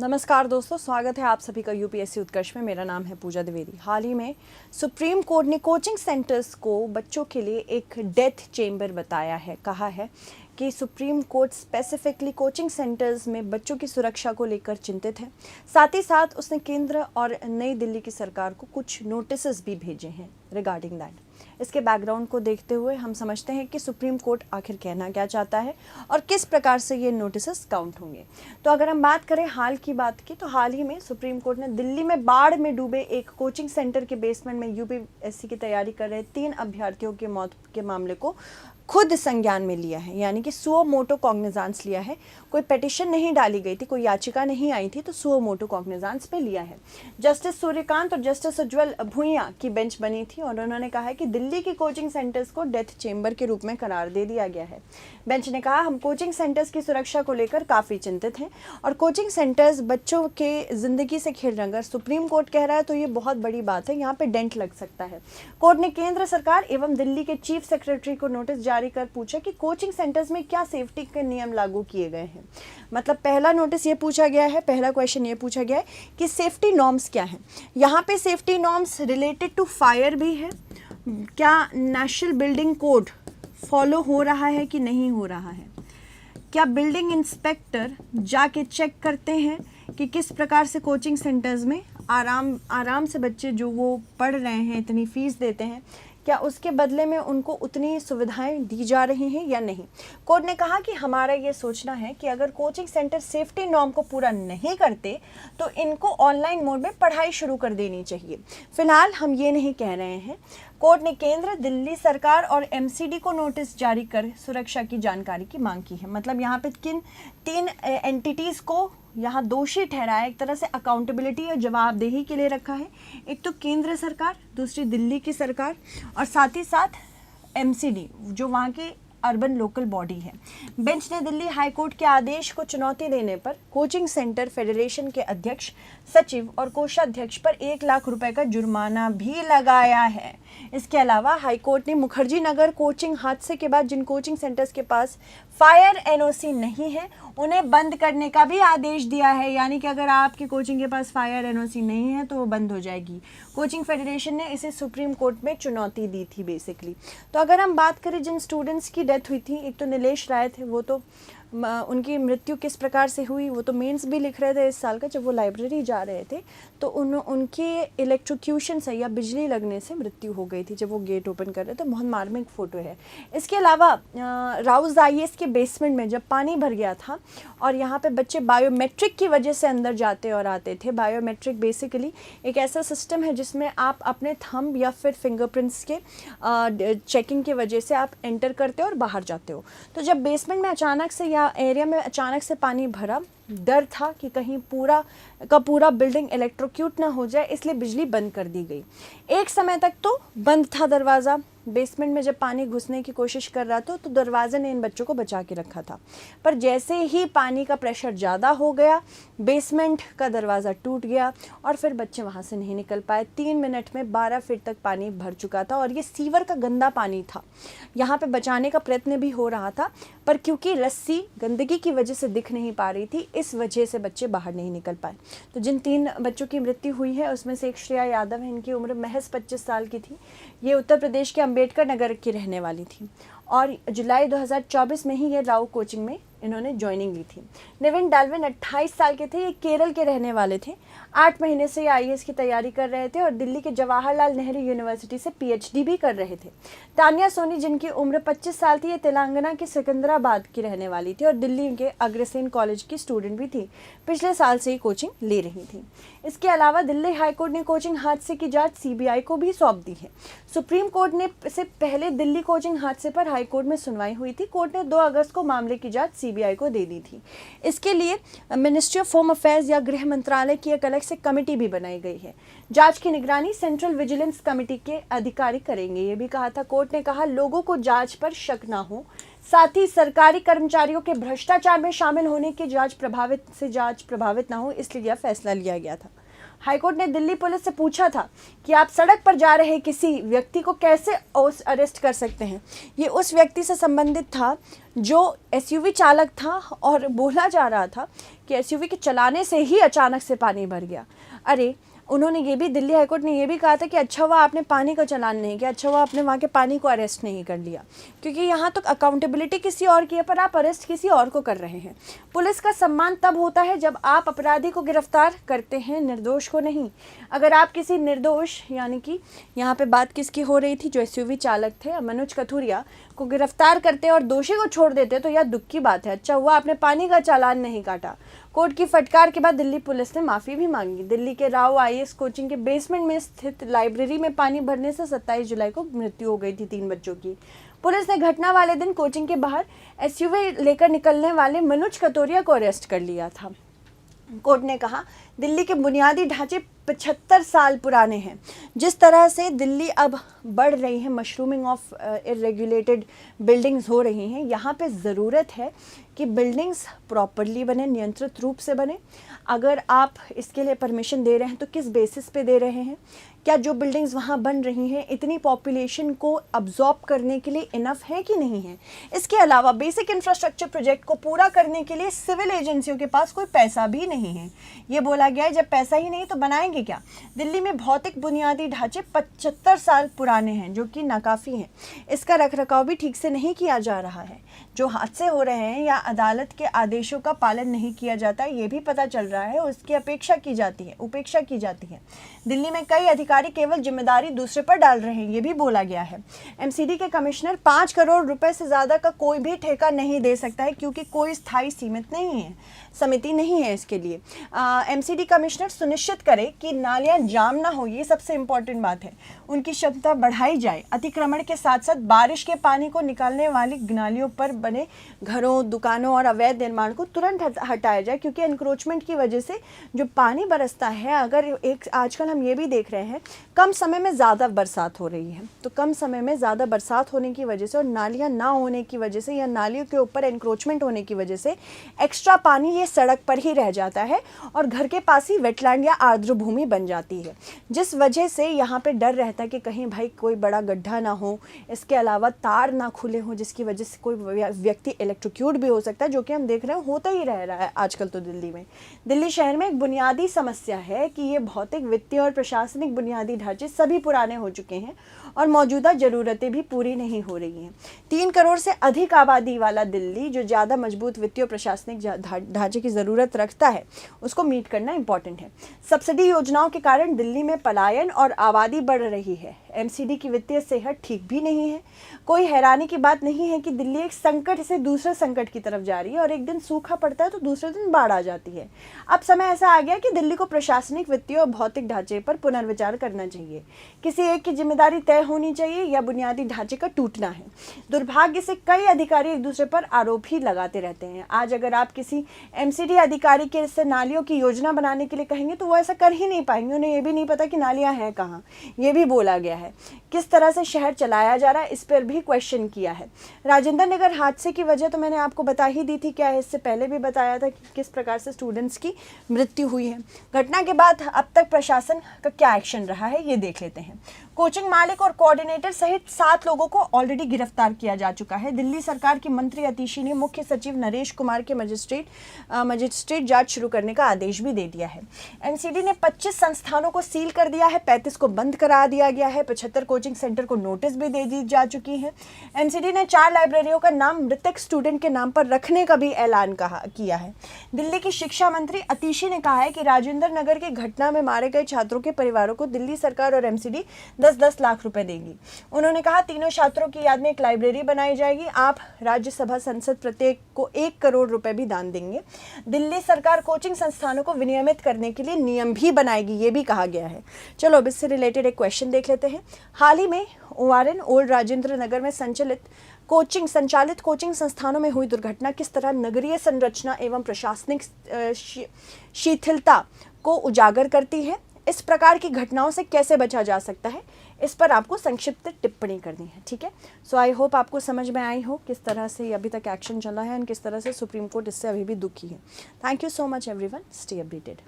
नमस्कार दोस्तों, स्वागत है आप सभी का यूपीएससी उत्कर्ष में। मेरा नाम है पूजा द्विवेदी। हाल ही में सुप्रीम कोर्ट ने कोचिंग सेंटर्स को बच्चों के लिए एक डेथ चेंबर बताया है। कहा है कि supreme court specifically coaching centres में बच्चों की सुरक्षा को लेकर चिंतित है। साथ ही साथ उसने केंद्र और नई दिल्ली की सरकार को कुछ नोटिस भी भेजे हैं रिगार्डिंग दैट। इसके बैकग्राउंड को देखते हुए हम समझते हैं कि सुप्रीम कोर्ट आखिर कहना क्या चाहता है और किस प्रकार से ये नोटिस काउंट होंगे। तो अगर हम बात करें हाल की बात की, तो हाल ही में सुप्रीम कोर्ट ने दिल्ली में बाढ़ में डूबे एक कोचिंग सेंटर के बेसमेंट में यूपीएससी की तैयारी कर रहे 3 अभ्यर्थियों की मौत के मामले को खुद संज्ञान में लिया है, यानी कि सुओ मोटो कॉग्निजांस लिया है। कोई पिटीशन नहीं डाली गई थी, कोई याचिका नहीं आई थी, तो सुओ मोटो कॉग्निजांस पे लिया है। जस्टिस सूर्यकांत और जस्टिस उज्ज्वल भुइयां की बेंच बनी थी और उन्होंने कहा है कि दिल्ली की कोचिंग सेंटर्स को डेथ चेंबर के रूप में करार दे दिया गया है। बेंच ने कहा, हम कोचिंग सेंटर्स की सुरक्षा को लेकर काफ़ी चिंतित हैं और कोचिंग सेंटर्स बच्चों के ज़िंदगी से खेल रहे हैं। अगर सुप्रीम कोर्ट कह रहा है तो ये बहुत बड़ी बात है, यहाँ पे डेंट लग सकता है। कोर्ट ने केंद्र सरकार एवं दिल्ली के चीफ सेक्रेटरी को नोटिस जारी कर पूछा कि कोचिंग सेंटर्स में क्या सेफ्टी के नियम लागू किए गए हैं। मतलब पहला नोटिस ये पूछा गया है, पहला क्वेश्चन ये पूछा गया है कि सेफ्टी नॉर्म्स क्या है। यहाँ पे safety norms related to fire भी है। क्या नेशनल बिल्डिंग कोड फॉलो हो रहा है कि नहीं हो रहा है। क्या बिल्डिंग इंस्पेक्टर जाके चेक करते हैं कि किस प्रकार से कोचिंग सेंटर्स में आराम से बच्चे जो वो पढ़ रहे हैं, इतनी फीस देते हैं, क्या उसके बदले में उनको उतनी सुविधाएं दी जा रही हैं या नहीं। कोर्ट ने कहा कि हमारा ये सोचना है कि अगर कोचिंग सेंटर सेफ्टी नॉर्म को पूरा नहीं करते तो इनको ऑनलाइन मोड में पढ़ाई शुरू कर देनी चाहिए। फिलहाल हम ये नहीं कह रहे हैं। कोर्ट ने केंद्र, दिल्ली सरकार और एमसीडी को नोटिस जारी कर सुरक्षा की जानकारी की मांग की है। मतलब यहाँ पे किन 3 एंटिटीज़ को यहाँ दोषी ठहराया, एक तरह से अकाउंटेबिलिटी और जवाबदेही के लिए रखा है। एक तो केंद्र सरकार, दूसरी दिल्ली की सरकार और साथ ही साथ एमसीडी जो वहाँ की अर्बन लोकल बॉडी है। बेंच ने दिल्ली हाईकोर्ट के आदेश को चुनौती देने पर कोचिंग सेंटर फेडरेशन के अध्यक्ष, सचिव और कोषाध्यक्ष पर 1 लाख रुपए का जुर्माना भी लगाया है। इसके अलावा हाईकोर्ट ने मुखर्जी नगर कोचिंग हादसे के बाद जिन कोचिंग सेंटर्स के पास फायर एनओसी नहीं है उन्हें बंद करने का भी आदेश दिया है। यानी कि अगर आपकी कोचिंग के पास फायर एनओसी नहीं है तो वो बंद हो जाएगी। कोचिंग फेडरेशन ने इसे सुप्रीम कोर्ट में चुनौती दी थी बेसिकली। तो अगर हम बात करें जिन स्टूडेंट्स की डेथ हुई थी, एक तो नीलेश राय थे, वो तो उनकी मृत्यु किस प्रकार से हुई, वो तो मेंस भी लिख रहे थे इस साल का। जब वो लाइब्रेरी जा रहे थे तो उनकी इलेक्ट्रोक्यूशन से या बिजली लगने से मृत्यु हो गई थी जब वो गेट ओपन कर रहे थे। बहुत मार्मिक फ़ोटो है। इसके अलावा राउस आईएएस के बेसमेंट में जब पानी भर गया था और यहाँ पे बच्चे बायोमेट्रिक की वजह से अंदर जाते और आते थे। बायोमेट्रिक बेसिकली एक ऐसा सिस्टम है जिसमें आप अपने थंब या फिर फिंगरप्रिंट्स के चेकिंग की वजह से आप एंटर करते हो और बाहर जाते हो। तो जब बेसमेंट में अचानक से एरिया में अचानक से पानी भरा, डर था कि कहीं पूरा का पूरा बिल्डिंग इलेक्ट्रोक्यूट ना हो जाए, इसलिए बिजली बंद कर दी गई। एक समय तक तो बंद था दरवाज़ा। बेसमेंट में जब पानी घुसने की कोशिश कर रहा था तो दरवाजे ने इन बच्चों को बचा के रखा था। पर जैसे ही पानी का प्रेशर ज़्यादा हो गया, बेसमेंट का दरवाज़ा टूट गया और फिर बच्चे वहाँ से नहीं निकल पाए। 3 मिनट में 12 फीट तक पानी भर चुका था और ये सीवर का गंदा पानी था। यहाँ पे बचाने का प्रयत्न भी हो रहा था, पर क्योंकि रस्सी गंदगी की वजह से दिख नहीं पा रही थी, इस वजह से बच्चे बाहर नहीं निकल पाए। तो जिन 3 बच्चों की मृत्यु हुई है उसमें से एक श्रेया यादव है। इनकी उम्र महज 25 साल की थी। ये उत्तर प्रदेश के अम्बेडकर नगर की रहने वाली थी और जुलाई 2024 में ही ये राव कोचिंग में इन्होंने ज्वाइनिंग ली थी। निविन डाल्विन 28 साल के थे। ये केरल के रहने वाले थे। 8 महीने से ये आईएएस की तैयारी कर रहे थे और दिल्ली के जवाहरलाल नेहरू यूनिवर्सिटी से पीएचडी भी कर रहे थे। तानिया सोनी जिनकी उम्र 25 साल थी, ये तेलंगाना के सिकंदराबाद की रहने वाली थी और दिल्ली के अग्रसेन कॉलेज की स्टूडेंट भी थी। पिछले साल से ही कोचिंग ले रही थी। इसके अलावा दिल्ली हाईकोर्ट ने कोचिंग हादसे की जाँच सीबीआई को भी सौंप दी है। सुप्रीम कोर्ट ने से पहले दिल्ली कोचिंग हादसे पर हाईकोर्ट में सुनवाई हुई थी। कोर्ट ने 2 अगस्त को मामले की जाँच सीबीआई को दे दी थी। इसके लिए मिनिस्ट्री ऑफ होम अफेयर्स या गृह मंत्रालय की एक अलग से कमेटी भी बनाई गई है। जांच की निगरानी सेंट्रल विजिलेंस कमेटी के अधिकारी करेंगे। ये भी कहा था कोर्ट ने कहा, लोगों को जांच पर शक ना हो, साथ ही सरकारी कर्मचारियों के भ्रष्टाचार में शामिल होने की जांच प्रभावित ना हो, इसलिए यह फैसला लिया गया था। हाईकोर्ट ने दिल्ली पुलिस से पूछा था कि आप सड़क पर जा रहे किसी व्यक्ति को कैसे अरेस्ट कर सकते हैं। ये उस व्यक्ति से संबंधित था जो एसयूवी चालक था और बोला जा रहा था कि एसयूवी के चलाने से ही अचानक से पानी भर गया। अरे उन्होंने ये भी, दिल्ली हाईकोर्ट ने ये भी कहा था कि अच्छा हुआ आपने पानी का चालान नहीं किया, अच्छा हुआ आपने वहाँ के पानी को अरेस्ट नहीं कर लिया, क्योंकि यहाँ तो अकाउंटेबिलिटी किसी और की है पर आप अरेस्ट किसी और को कर रहे हैं। पुलिस का सम्मान तब होता है जब आप अपराधी को गिरफ्तार करते हैं, निर्दोष को नहीं। अगर आप किसी निर्दोष, यानी कि यहाँ पे बात किसकी हो रही थी, जो एसयूवी चालक थे मनोज कथुरिया, को गिरफ्तार करते और दोषी को छोड़ देते तो यह दुख की बात है। अच्छा हुआ आपने पानी का चालान नहीं काटा। कोर्ट की फटकार के बाद दिल्ली पुलिस ने माफ़ी भी मांगी। दिल्ली के राव आईएएस कोचिंग के बेसमेंट में स्थित लाइब्रेरी में पानी भरने से 27 जुलाई को मृत्यु हो गई थी 3 बच्चों की। पुलिस ने घटना वाले दिन कोचिंग के बाहर एसयूवी लेकर निकलने वाले मनोज कथुरिया को अरेस्ट कर लिया था। कोर्ट ने कहा दिल्ली के बुनियादी ढांचे 75 साल पुराने हैं। जिस तरह से दिल्ली अब बढ़ रही है, मशरूमिंग ऑफ इरेगुलेटेड बिल्डिंग्स हो रही हैं, यहाँ पे ज़रूरत है कि बिल्डिंग्स प्रॉपरली बने, नियंत्रित रूप से बने। अगर आप इसके लिए परमिशन दे रहे हैं तो किस बेसिस पे दे रहे हैं? क्या जो बिल्डिंग्स वहाँ बन रही हैं इतनी पॉपुलेशन को अब्जॉर्ब करने के लिए इनफ है कि नहीं है? इसके अलावा बेसिक इंफ्रास्ट्रक्चर प्रोजेक्ट को पूरा करने के लिए सिविल एजेंसियों के पास कोई पैसा भी नहीं है। ये बोला गया है जब पैसा ही नहीं तो बनाएंगे क्या? दिल्ली में भौतिक बुनियादी ढांचे 75 साल पुराने हैं, जो कि नाकाफ़ी हैं। इसका रखरखाव भी ठीक से नहीं किया जा रहा है। जो हादसे हो रहे हैं या अदालत के आदेशों का पालन नहीं किया जाता, ये भी पता चल रहा है, उसकी उपेक्षा की जाती है। दिल्ली में कई अधिकारी केवल जिम्मेदारी दूसरे पर डाल रहे हैं, ये भी बोला गया है। एमसीडी के कमिश्नर 5 करोड़ रुपए से ज़्यादा का कोई भी ठेका नहीं दे सकता है, क्योंकि कोई स्थायी समिति नहीं है इसके लिए। एमसीडी कमिश्नर सुनिश्चित करे कि नालियाँ जाम ना हो, ये सबसे इम्पोर्टेंट बात है। उनकी क्षमता बढ़ाई जाए। अतिक्रमण के साथ साथ बारिश के पानी को निकालने वाली नालियों पर बने घरों, दुकानों और अवैध निर्माण को तुरंत हटाया जाए, क्योंकि एनक्रोचमेंट की वजह से जो पानी बरसता है, अगर आजकल हम ये भी देख रहे हैं कम समय में ज़्यादा बरसात हो रही है, तो कम समय में ज़्यादा बरसात होने की वजह से और नालियाँ ना होने की वजह से या नालियों के ऊपर एनक्रोचमेंट होने की वजह से एक्स्ट्रा पानी ये सड़क पर ही रह जाता है और घर के पास ही वेटलैंड या आर्द्र भूमि बन जाती है, जिस वजह से यहाँ पे डर रहता है कि कहीं भाई कोई बड़ा गड्ढा ना हो, इसके अलावा तार ना खुले हो, जिसकी वजह से कोई व्यक्ति इलेक्ट्रोक्यूट भी हो सकता है, जो कि हम देख रहे हैं होता ही रह रहा है आजकल। तो दिल्ली शहर में एक बुनियादी समस्या है कि ये भौतिक, वित्तीय और प्रशासनिक बुनियादी ढांचे सभी पुराने हो चुके हैं और मौजूदा ज़रूरतें भी पूरी नहीं हो रही हैं। 3 करोड़ से अधिक आबादी वाला दिल्ली, जो ज़्यादा मजबूत वित्तीय और प्रशासनिक ढांचे की ज़रूरत रखता है, उसको मीट करना इंपॉर्टेंट है। सब्सिडी योजनाओं के कारण दिल्ली में पलायन और आबादी बढ़ रही है। एमसीडी की वित्तीय सेहत ठीक भी नहीं है। कोई हैरानी की बात नहीं है कि दिल्ली एक संकट से दूसरे संकट की तरफ जा रही है और एक दिन सूखा पड़ता है तो दूसरे दिन बाढ़ आ जाती है। अब समय ऐसा आ गया कि दिल्ली को प्रशासनिक, वित्तीय और भौतिक ढांचे पर पुनर्विचार करना चाहिए। किसी एक की जिम्मेदारी तय होनी चाहिए या बुनियादी ढांचे का टूटना है। दुर्भाग्य से कई अधिकारी एक दूसरे पर आरोप ही लगाते रहते हैं। आज अगर आप किसी एमसीडी अधिकारी के इससे नालियों की योजना बनाने के लिए कहेंगे तो वो ऐसा कर ही नहीं पाएंगे। उन्हें ये भी नहीं पता कि नालियाँ हैं कहाँ, ये भी बोला गया है। किस तरह से शहर चलाया जा रहा है, इस पर भी क्वेश्चन किया है। राजेंद्र नगर हादसे की वजह तो मैंने आपको बता ही दी थी, क्या है, इससे पहले भी बताया था कि किस प्रकार से स्टूडेंट्स की मृत्यु हुई है। घटना के बाद अब तक प्रशासन का क्या एक्शन रहा है, ये देख लेते हैं। कोचिंग मालिक और कोऑर्डिनेटर सहित 7 लोगों को ऑलरेडी गिरफ्तार किया जा चुका है। दिल्ली सरकार की मंत्री अतिशी ने मुख्य सचिव नरेश कुमार के मजिस्ट्रेट जांच शुरू करने का आदेश भी दे दिया है। एमसीडी ने 25 संस्थानों को सील कर दिया है, 35 को बंद करा दिया गया है, 75 कोचिंग सेंटर को नोटिस भी दे दी जा चुकी है। एमसीडी ने 4 लाइब्रेरियों का नाम मृतक स्टूडेंट के नाम पर रखने का भी ऐलान किया है। दिल्ली की शिक्षा मंत्री अतिशी ने कहा है कि राजेंद्र नगर की घटना में मारे गए छात्रों के परिवारों को दिल्ली सरकार और एमसीडी 10-10 लाख रुपए देगी। उन्होंने कहा तीनों छात्रों की याद में एक लाइब्रेरी बनाई जाएगी। आप राज्यसभा संसद प्रत्येक को 1 करोड़ रुपए भी दान देंगे। दिल्ली सरकार कोचिंग संस्थानों को विनियमित करने के लिए नियम भी बनाएगी, ये भी कहा गया है। चलो अब इससे रिलेटेड एक क्वेश्चन देख लेते हैं। हाल ही में ओआरएन ओल्ड राजेंद्र नगर में संचालित कोचिंग संस्थानों में हुई दुर्घटना किस तरह नगरीय संरचना एवं प्रशासनिक शिथिलता को उजागर करती है, इस प्रकार की घटनाओं से कैसे बचा जा सकता है, इस पर आपको संक्षिप्त टिप्पणी करनी है। ठीक है, सो आई होप आपको समझ में आई हो किस तरह से अभी तक एक्शन चला है और किस तरह से सुप्रीम कोर्ट इससे अभी भी दुखी है। Thank you so much everyone, stay updated.